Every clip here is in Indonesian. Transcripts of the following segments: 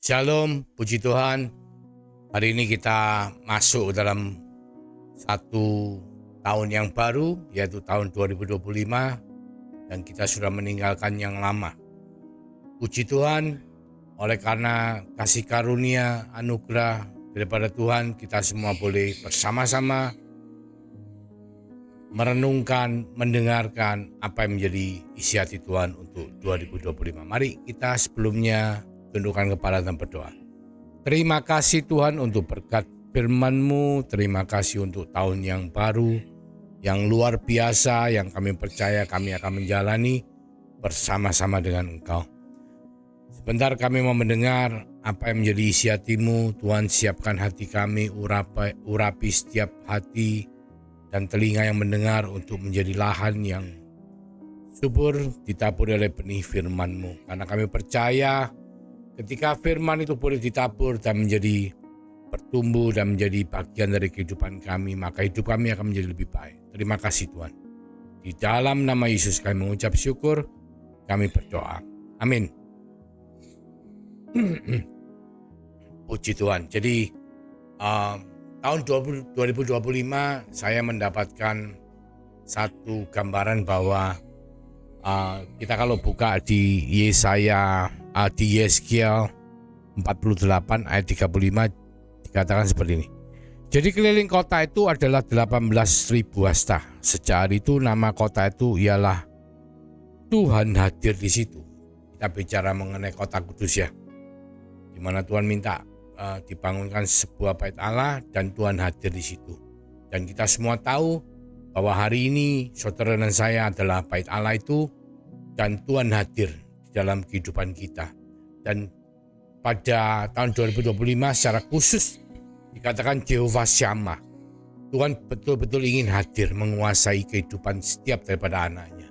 Shalom, puji Tuhan. Hari ini kita masuk dalam satu tahun yang baru, yaitu tahun 2025, dan kita sudah meninggalkan yang lama. Puji Tuhan, oleh karena kasih karunia, anugerah daripada Tuhan, kita semua boleh bersama-sama merenungkan, mendengarkan apa yang menjadi isi hati Tuhan untuk 2025. Mari kita sebelumnya tundukkan kepala dan berdoa. Terima kasih Tuhan untuk berkat firman-Mu, terima kasih untuk tahun yang baru, yang luar biasa, yang kami percaya kami akan menjalani bersama-sama dengan Engkau. Sebentar kami mau mendengar apa yang menjadi isi hati-Mu. Tuhan, siapkan hati kami, urapi setiap hati dan telinga yang mendengar untuk menjadi lahan yang subur ditaburi oleh benih firman-Mu. Karena kami percaya ketika firman itu boleh ditabur dan menjadi bertumbuh dan menjadi bagian dari kehidupan kami, maka hidup kami akan menjadi lebih baik. Terima kasih Tuhan. Di dalam nama Yesus kami mengucap syukur, kami berdoa. Amin. Puji Tuhan. Jadi tahun 2025 saya mendapatkan satu gambaran bahwa kita kalau buka di Yesaya, di Yeskiel 48 ayat 35 dikatakan seperti ini. Jadi keliling kota itu adalah 18.000 hasta. Sejak hari itu nama kota itu ialah Tuhan hadir di situ. Kita bicara mengenai kota kudus ya, di mana Tuhan minta dibangunkan sebuah bait Allah dan Tuhan hadir di situ. Dan kita semua tahu bahwa hari ini saudara dan saya adalah bait Allah itu dan Tuhan hadir di dalam kehidupan kita. Dan pada tahun 2025 secara khusus dikatakan Jehovah Shammah. Tuhan betul-betul ingin hadir menguasai kehidupan setiap daripada anaknya.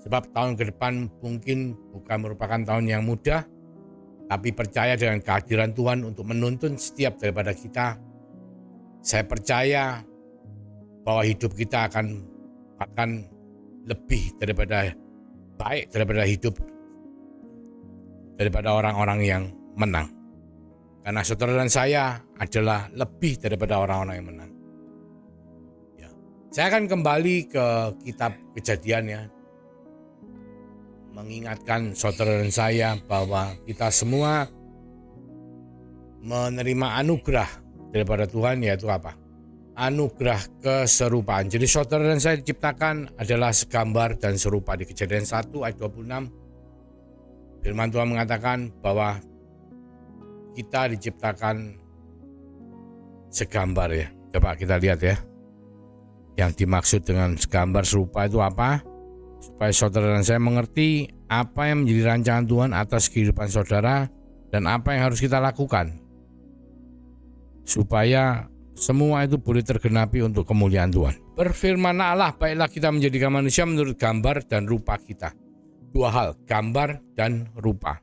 Sebab tahun ke depan mungkin bukan merupakan tahun yang mudah, tapi percaya dengan kehadiran Tuhan untuk menuntun setiap daripada kita. Saya percaya bahwa hidup kita akan lebih daripada baik daripada hidup daripada orang-orang yang menang. Karena saudara dan saya adalah lebih daripada orang-orang yang menang. Ya. Saya akan kembali ke kitab Kejadian ya, mengingatkan saudara dan saya bahwa kita semua menerima anugerah daripada Tuhan, yaitu apa? Anugerah keserupaan. Jadi saudara dan saya diciptakan adalah segambar dan serupa. Di Kejadian 1 ayat 26 firman Tuhan mengatakan bahwa kita diciptakan segambar ya. Coba kita lihat ya. Yang dimaksud dengan segambar serupa itu apa? Supaya saudara dan saya mengerti apa yang menjadi rancangan Tuhan atas kehidupan saudara dan apa yang harus kita lakukan supaya semua itu boleh tergenapi untuk kemuliaan Tuhan. Berfirman Allah, baiklah kita menjadikan manusia menurut gambar dan rupa kita. Dua hal, gambar dan rupa.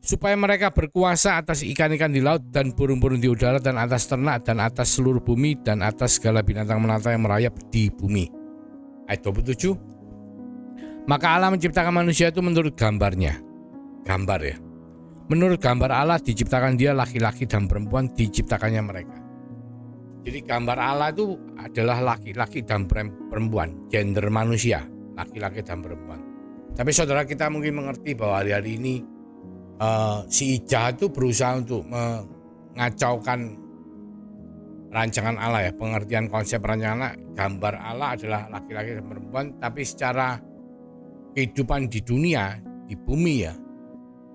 Supaya mereka berkuasa atas ikan-ikan di laut dan burung-burung di udara dan atas ternak dan atas seluruh bumi dan atas segala binatang melata yang merayap di bumi. Ayat 27. Maka Allah menciptakan manusia itu menurut gambarnya. Gambar ya. Menurut gambar Allah diciptakan dia, laki-laki dan perempuan diciptakannya mereka. Jadi gambar Allah itu adalah laki-laki dan perempuan, gender manusia, laki-laki dan perempuan. Tapi saudara kita mungkin mengerti bahwa hari-hari ini si jahat itu berusaha untuk mengacaukan rancangan Allah ya, pengertian konsep rancangan Allah. Gambar Allah adalah laki-laki dan perempuan, tapi secara kehidupan di dunia, di bumi ya,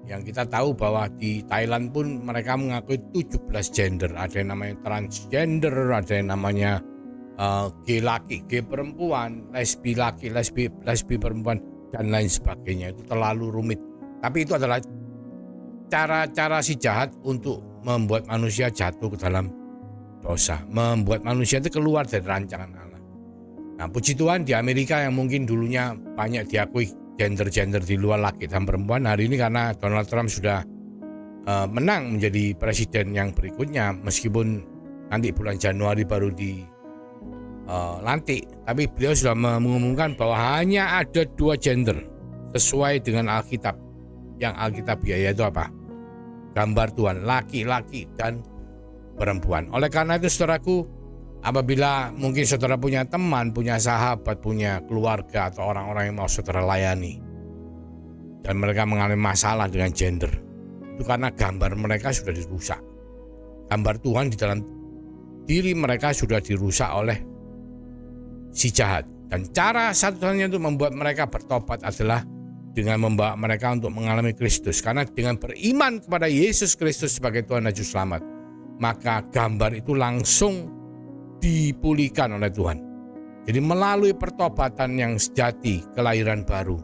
yang kita tahu bahwa di Thailand pun mereka mengakui 17 gender. Ada yang namanya transgender, ada yang namanya gay laki, gay perempuan, lesbi laki, lesbi perempuan, dan lain sebagainya. Itu terlalu rumit. Tapi itu adalah cara-cara si jahat untuk membuat manusia jatuh ke dalam dosa, membuat manusia itu keluar dari rancangan Allah. Nah, puji Tuhan di Amerika yang mungkin dulunya banyak diakui gender-gender di luar laki dan perempuan, hari ini karena Donald Trump sudah menang menjadi presiden yang berikutnya, meskipun nanti bulan Januari baru dilantik, tapi beliau sudah mengumumkan bahwa hanya ada 2 gender sesuai dengan Alkitab. Yang Alkitab yaitu apa? gambar Tuhan, laki-laki dan perempuan. Oleh karena itu saudaraku, apabila mungkin saudara punya teman, punya sahabat, punya keluarga atau orang-orang yang mau saudara layani dan mereka mengalami masalah dengan gender, itu karena gambar mereka sudah dirusak. Gambar Tuhan di dalam diri mereka sudah dirusak oleh si jahat. Dan cara satu-satunya untuk membuat mereka bertobat adalah dengan membawa mereka untuk mengalami Kristus. Karena dengan beriman kepada Yesus Kristus sebagai Tuhan dan Juru Selamat, maka gambar itu langsung dipulihkan oleh Tuhan. Jadi melalui pertobatan yang sejati, kelahiran baru,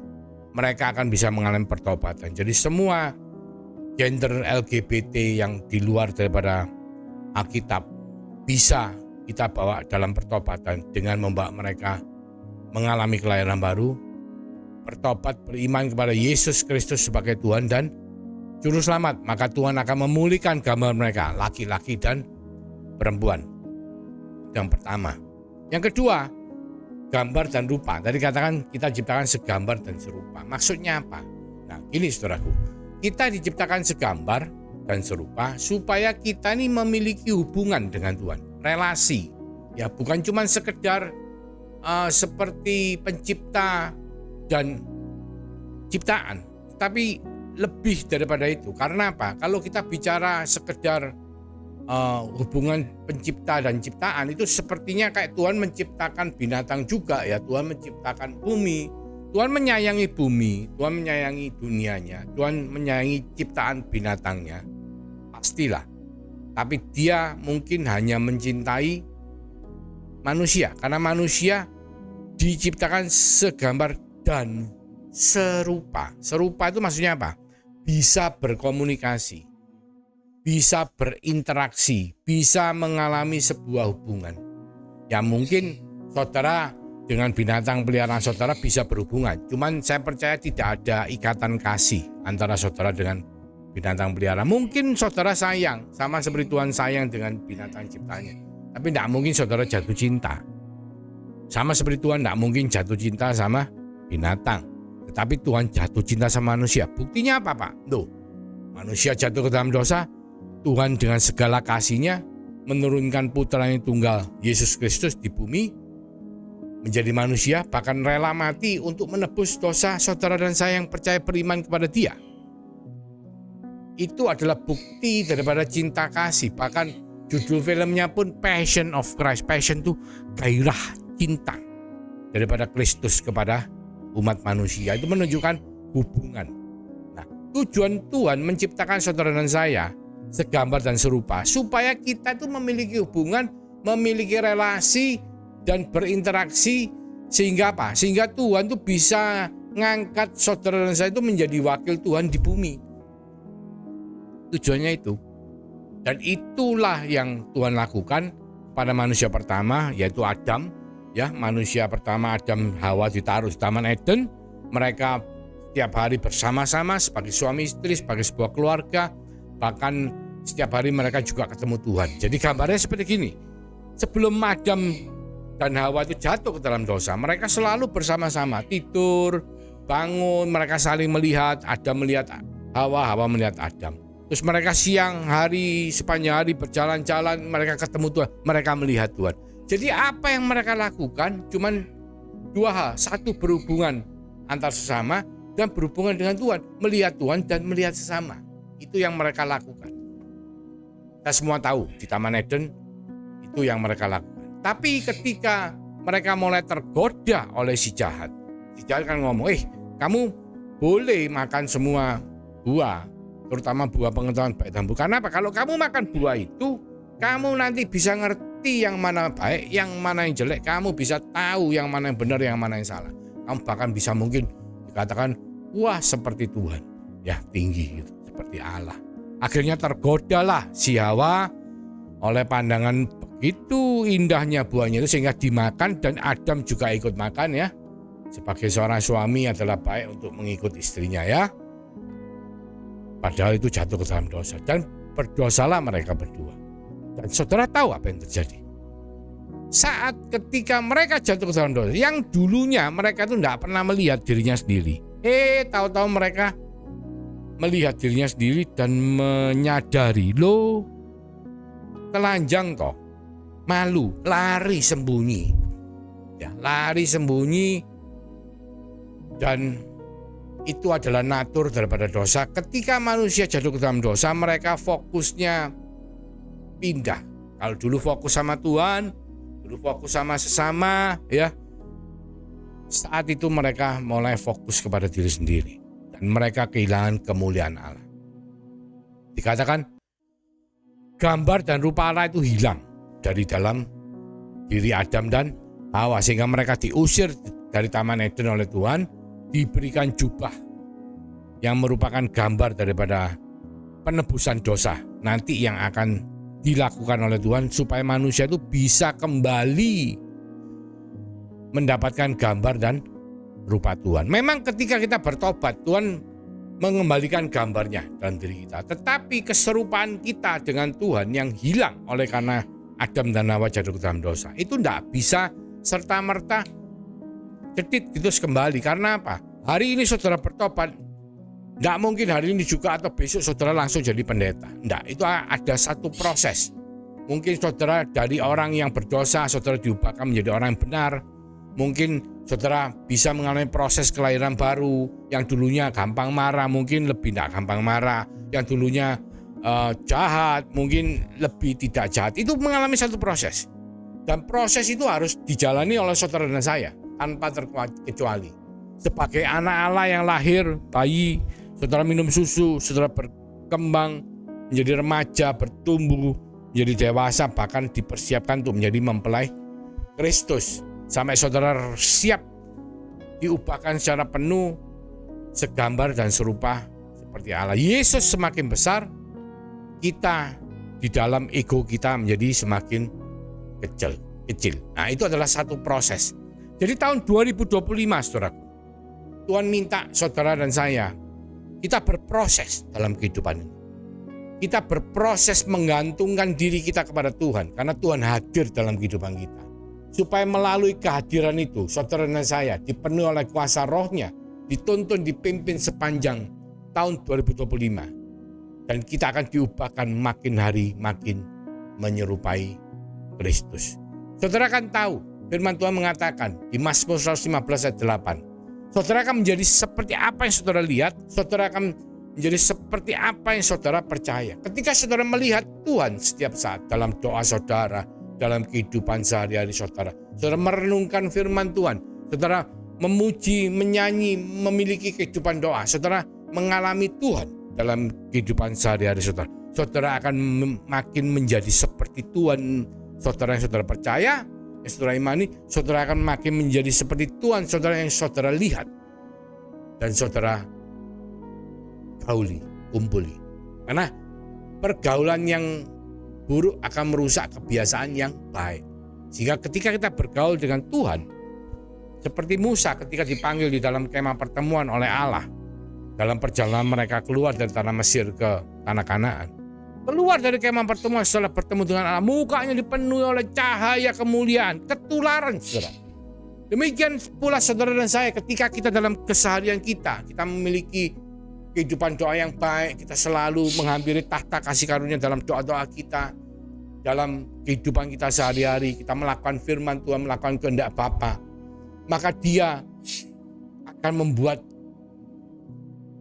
mereka akan bisa mengalami pertobatan. Jadi semua gender LGBT yang di luar daripada Alkitab bisa kita bawa dalam pertobatan dengan membawa mereka mengalami kelahiran baru, bertobat, beriman kepada Yesus Kristus sebagai Tuhan dan Juru Selamat, maka Tuhan akan memulihkan gambar mereka, laki-laki dan perempuan. Yang pertama. Yang kedua, gambar dan rupa. Tadi katakan kita diciptakan segambar dan serupa. Maksudnya apa? Nah, gini saudaraku, kita diciptakan segambar dan serupa supaya kita ini memiliki hubungan dengan Tuhan, relasi. Ya, bukan cuma sekedar seperti pencipta dan ciptaan, tapi lebih daripada itu. Karena apa? Kalau kita bicara sekedar hubungan pencipta dan ciptaan, itu sepertinya kayak Tuhan menciptakan binatang juga ya. Tuhan menciptakan bumi, Tuhan menyayangi bumi, Tuhan menyayangi dunianya, Tuhan menyayangi ciptaan binatangnya, pastilah. Tapi dia mungkin hanya mencintai manusia, karena manusia diciptakan segambar dan serupa. Serupa itu maksudnya apa? Bisa berkomunikasi, bisa berinteraksi, bisa mengalami sebuah hubungan. Ya mungkin saudara dengan binatang peliharaan saudara bisa berhubungan. Cuman saya percaya tidak ada ikatan kasih antara saudara dengan binatang peliharaan. Mungkin saudara sayang, sama seperti Tuhan sayang dengan binatang ciptanya. Tapi tidak mungkin saudara jatuh cinta. Sama seperti Tuhan tidak mungkin jatuh cinta sama binatang. Tetapi Tuhan jatuh cinta sama manusia. Buktinya apa Pak? Tuh, manusia jatuh ke dalam dosa, Tuhan dengan segala kasihnya menurunkan putranya tunggal Yesus Kristus di bumi, menjadi manusia, bahkan rela mati untuk menebus dosa saudara dan saya yang percaya beriman kepada Dia. Itu adalah bukti daripada cinta kasih. Bahkan judul filmnya pun Passion of Christ. Passion itu gairah cinta daripada Kristus kepada umat manusia. Itu menunjukkan hubungan. Nah, tujuan Tuhan menciptakan saudara dan saya segambar dan serupa supaya kita itu memiliki hubungan, memiliki relasi dan berinteraksi, sehingga apa? Sehingga Tuhan itu bisa ngangkat saudara dan saya itu menjadi wakil Tuhan di bumi. Tujuannya itu. Dan itulah yang Tuhan lakukan pada manusia pertama, yaitu Adam. Ya, manusia pertama Adam Hawa ditaruh di Taman Eden. Mereka setiap hari bersama-sama sebagai suami istri, sebagai sebuah keluarga. Bahkan setiap hari mereka juga ketemu Tuhan. Jadi gambarnya seperti gini. Sebelum Adam dan Hawa itu jatuh ke dalam dosa, mereka selalu bersama-sama, tidur, bangun, mereka saling melihat. Adam melihat Hawa, Hawa melihat Adam. Terus mereka siang hari, sepanjang hari berjalan-jalan, mereka ketemu Tuhan, mereka melihat Tuhan. Jadi apa yang mereka lakukan cuman dua hal. Satu, berhubungan antar sesama, dan berhubungan dengan Tuhan, melihat Tuhan dan melihat sesama. Itu yang mereka lakukan. Kita semua tahu di Taman Eden itu yang mereka lakukan. Tapi ketika mereka mulai tergoda oleh si jahat kan ngomong, kamu boleh makan semua buah, terutama buah pengetahuan baik dan buruk. Karena apa? Kalau kamu makan buah itu, kamu nanti bisa ngerti yang mana baik, yang mana yang jelek. Kamu bisa tahu yang mana yang benar, yang mana yang salah. Kamu bahkan bisa mungkin dikatakan, wah seperti Tuhan, ya tinggi gitu, seperti Allah. Akhirnya tergodalah si Hawa oleh pandangan begitu indahnya buahnya itu, sehingga dimakan, dan Adam juga ikut makan ya. Sebagai seorang suami adalah baik untuk mengikut istrinya ya. Padahal itu jatuh ke dalam dosa, dan berdosalah mereka berdua. Dan saudara tahu apa yang terjadi? Saat ketika mereka jatuh ke dalam dosa, yang dulunya mereka itu tidak pernah melihat dirinya sendiri. Tahu-tahu mereka melihat dirinya sendiri dan menyadari, loh telanjang toh, malu, lari sembunyi. Ya, lari sembunyi, dan itu adalah natur daripada dosa. Ketika manusia jatuh ke dalam dosa, mereka fokusnya pindah. Kalau dulu fokus sama Tuhan, dulu fokus sama sesama, ya. Saat itu mereka mulai fokus kepada diri sendiri dan mereka kehilangan kemuliaan Allah. Dikatakan gambar dan rupa Allah itu hilang dari dalam diri Adam dan Hawa, sehingga mereka diusir dari Taman Eden oleh Tuhan, diberikan jubah yang merupakan gambar daripada penebusan dosa nanti yang akan dilakukan oleh Tuhan supaya manusia itu bisa kembali mendapatkan gambar dan rupa Tuhan. Memang ketika kita bertobat, Tuhan mengembalikan gambarnya dalam diri kita. Tetapi keserupaan kita dengan Tuhan yang hilang oleh karena Adam dan Hawa jatuh ke dalam dosa, itu tidak bisa serta-merta jedit gitu kembali. Karena apa? Hari ini saudara bertobat, tidak mungkin hari ini juga atau besok saudara langsung jadi pendeta. Tidak, itu ada satu proses. Mungkin saudara dari orang yang berdosa, saudara diubahkan menjadi orang yang benar. Mungkin saudara bisa mengalami proses kelahiran baru. Yang dulunya gampang marah, mungkin lebih tidak gampang marah. Yang dulunya jahat, mungkin lebih tidak jahat. Itu mengalami satu proses. Dan proses itu harus dijalani oleh saudara dan saya tanpa terkecuali. Sebagai anak Allah yang lahir, bayi, saudara minum susu, saudara berkembang menjadi remaja, bertumbuh, menjadi dewasa, bahkan dipersiapkan untuk menjadi mempelai Kristus. Sampai saudara siap diubahkan secara penuh segambar dan serupa seperti Allah. Yesus semakin besar, kita di dalam ego kita menjadi semakin kecil. Nah, itu adalah satu proses. Jadi tahun 2025, saudaraku, Tuhan minta saudara dan saya, kita berproses dalam kehidupan ini. Kita berproses menggantungkan diri kita kepada Tuhan, karena Tuhan hadir dalam kehidupan kita. Supaya melalui kehadiran itu, saudara dan saya dipenuhi oleh kuasa rohnya, dituntun, dipimpin sepanjang tahun 2025. Dan kita akan diubahkan makin hari makin menyerupai Kristus. Saudara kan tahu, firman Tuhan mengatakan di Mazmur 115 ayat 8, saudara akan menjadi seperti apa yang saudara lihat, saudara akan menjadi seperti apa yang saudara percaya. Ketika saudara melihat Tuhan setiap saat dalam doa saudara, dalam kehidupan sehari-hari saudara, saudara merenungkan firman Tuhan, saudara memuji, menyanyi, memiliki kehidupan doa, saudara mengalami Tuhan dalam kehidupan sehari-hari saudara, saudara akan makin menjadi seperti Tuhan saudara yang saudara percaya, yang saudara imani. Saudara akan makin menjadi seperti Tuhan saudara yang saudara lihat dan saudara gauli, kumpuli. Karena pergaulan yang buruk akan merusak kebiasaan yang baik. Sehingga ketika kita bergaul dengan Tuhan, seperti Musa ketika dipanggil di dalam kemah pertemuan oleh Allah, dalam perjalanan mereka keluar dari tanah Mesir ke tanah Kanaan, keluar dari kemah pertemuan setelah bertemu dengan Allah, mukanya dipenuhi oleh cahaya kemuliaan, ketularan saudara. Demikian pula saudara dan saya, ketika kita dalam keseharian kita memiliki kehidupan doa yang baik, kita selalu menghampiri tahta kasih karunia dalam doa-doa kita, dalam kehidupan kita sehari-hari, kita melakukan firman Tuhan, melakukan kehendak Bapa, maka Dia akan membuat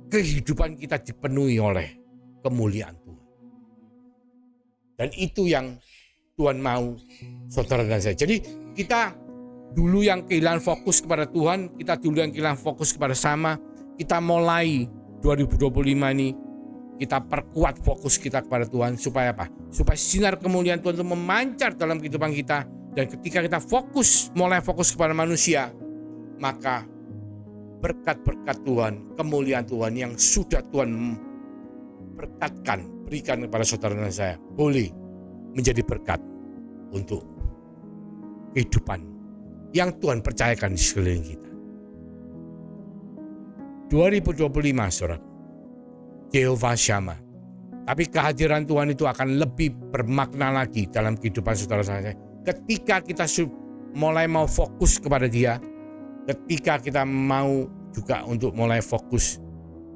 kehidupan kita dipenuhi oleh kemuliaan Tuhan. Dan itu yang Tuhan mau saudara dan saya. Jadi kita dulu yang kehilangan fokus kepada Tuhan, kita dulu yang kehilangan fokus kepada sama, kita mulai 2025 ini kita perkuat fokus kita kepada Tuhan. Supaya apa? Supaya sinar kemuliaan Tuhan itu memancar dalam kehidupan kita. Dan ketika kita mulai fokus kepada manusia, maka berkat-berkat Tuhan, kemuliaan Tuhan yang sudah Tuhan berkatkan, berikan kepada saudara dan saya, boleh menjadi berkat untuk kehidupan yang Tuhan percayakan di sekeliling kita. 2025 saudara, Jehovah Shammah. Tapi kehadiran Tuhan itu akan lebih bermakna lagi dalam kehidupan saudara saya. Ketika kita mulai mau fokus kepada Dia, ketika kita mau juga untuk mulai fokus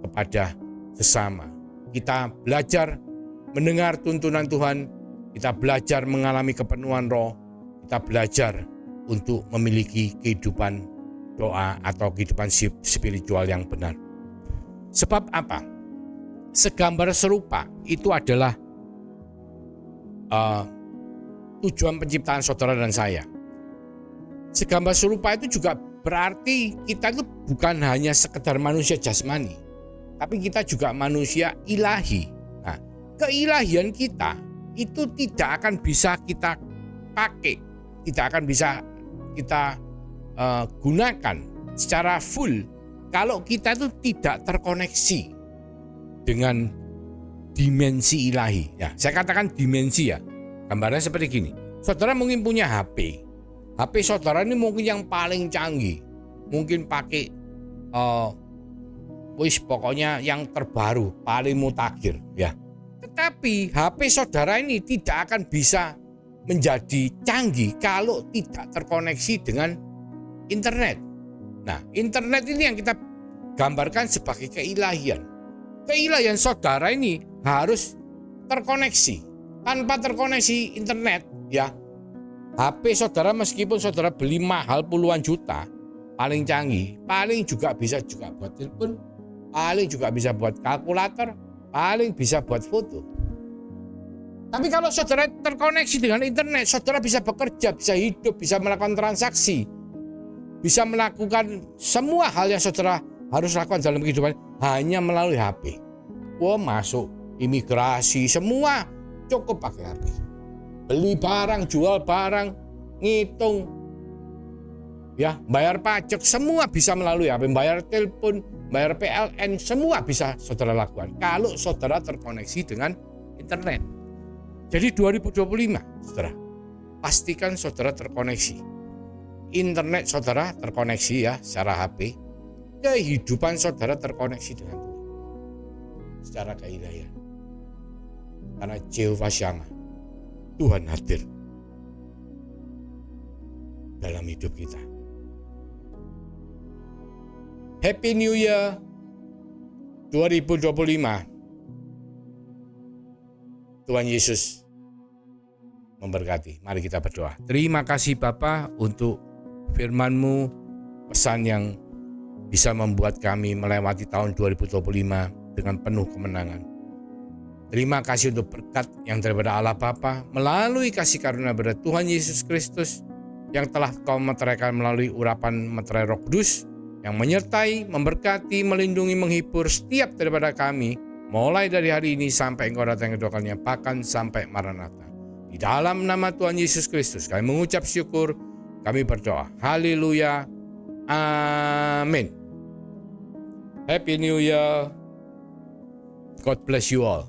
kepada sesama. Kita belajar mendengar tuntunan Tuhan, kita belajar mengalami kepenuhan roh, kita belajar untuk memiliki kehidupan doa atau kehidupan spiritual yang benar. Sebab apa? Segambar serupa itu adalah tujuan penciptaan saudara dan saya. Segambar serupa itu juga berarti kita itu bukan hanya sekedar manusia jasmani, tapi kita juga manusia ilahi. Nah, keilahian kita itu tidak akan bisa kita pakai, tidak akan bisa kita gunakan secara full kalau kita itu tidak terkoneksi dengan dimensi ilahi. Ya, saya katakan dimensi ya. Gambarnya seperti gini. Saudara mungkin punya HP. HP saudara ini mungkin yang paling canggih. Mungkin pakai pokoknya yang terbaru, paling mutakhir ya. Tetapi HP saudara ini tidak akan bisa menjadi canggih kalau tidak terkoneksi dengan internet. Nah, internet ini yang kita gambarkan sebagai keilahian. Keilahian saudara ini harus terkoneksi. Tanpa terkoneksi internet, ya, HP saudara meskipun saudara beli mahal puluhan juta, paling canggih, paling juga bisa juga buat telepon, paling juga bisa buat kalkulator, paling bisa buat foto. Tapi kalau saudara terkoneksi dengan internet, saudara bisa bekerja, bisa hidup, bisa melakukan transaksi, bisa melakukan semua hal yang saudara harus lakukan dalam kehidupan hanya melalui HP. Wah, masuk imigrasi, semua cukup pakai HP. Beli barang, jual barang, ngitung, ya, bayar pajak, semua bisa melalui HP. Bayar telepon, bayar PLN, semua bisa saudara lakukan kalau saudara terkoneksi dengan internet. Jadi 2025, saudara, pastikan saudara terkoneksi. Internet saudara terkoneksi ya secara HP. Kehidupan saudara terkoneksi dengan Tuhan secara keilahian. Karena Jehovah Shammah, Tuhan hadir dalam hidup kita. Happy New Year 2025. Tuhan Yesus memberkati. Mari kita berdoa. Terima kasih Bapa untuk firman-Mu, pesan yang bisa membuat kami melewati tahun 2025 dengan penuh kemenangan. Terima kasih untuk berkat yang daripada Allah Bapa melalui kasih karunia daripada Tuhan Yesus Kristus yang telah Kau meteraikan melalui urapan meterai Roh Kudus yang menyertai, memberkati, melindungi, menghibur setiap daripada kami mulai dari hari ini sampai Engkau datang kedua kalinya, bahkan sampai Maranatha. Di dalam nama Tuhan Yesus Kristus kami mengucap syukur, kami berdoa. Haleluya. Amin. Happy New Year. God bless you all.